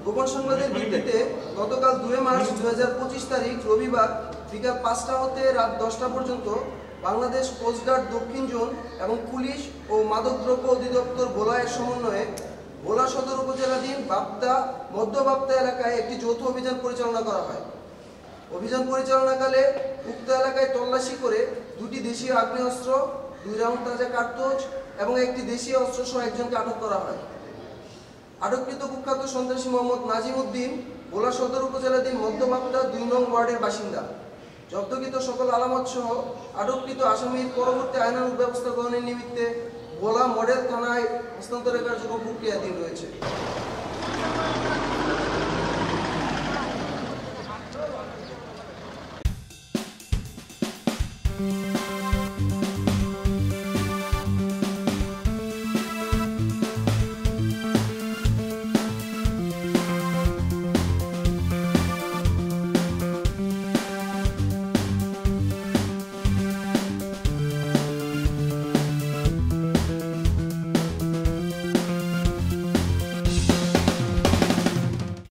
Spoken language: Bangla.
গোপন সংবাদের ভিত্তিতে গতকাল 2 মার্চ 2025 তারিখ রবিবার বিকাল 5টা হতে রাত 10টা পর্যন্ত বাংলাদেশ কোস্টগার্ড দক্ষিণ জোন এবং পুলিশ ও মাদকদ্রব্য অধিদপ্তর ভোলায়ের সমন্বয়ে ভোলা সদর উপজেলাধীন বাপ্তা মধ্য বাপ্তা এলাকায় একটি যৌথ অভিযান পরিচালনা করা হয়। অভিযান পরিচালনাকালে উক্ত এলাকায় তল্লাশি করে 2টি দেশীয় আগ্নেয়াস্ত্র, 2 রাউন্ড তাজা কার্তুজ এবং একটি দেশীয় অস্ত্র সহ একজনকে আটক করা হয়। আটককৃত কুখ্যাত সন্ত্রাসী মোহাম্মদ নাজিম উদ্দিন ভোলা সদর উপজেলাধীন মধ্য বাপ্তা 2 নং ওয়ার্ডের বাসিন্দা। জব্দকৃত সকল আলামত সহ আটককৃত আসামির পরবর্তী আইনানুগ ব্যবস্থা গ্রহণের নিমিত্তে ভোলা মডেল থানায় হস্তান্তরের কার্যক্রম প্রক্রিয়াধীন রয়েছে।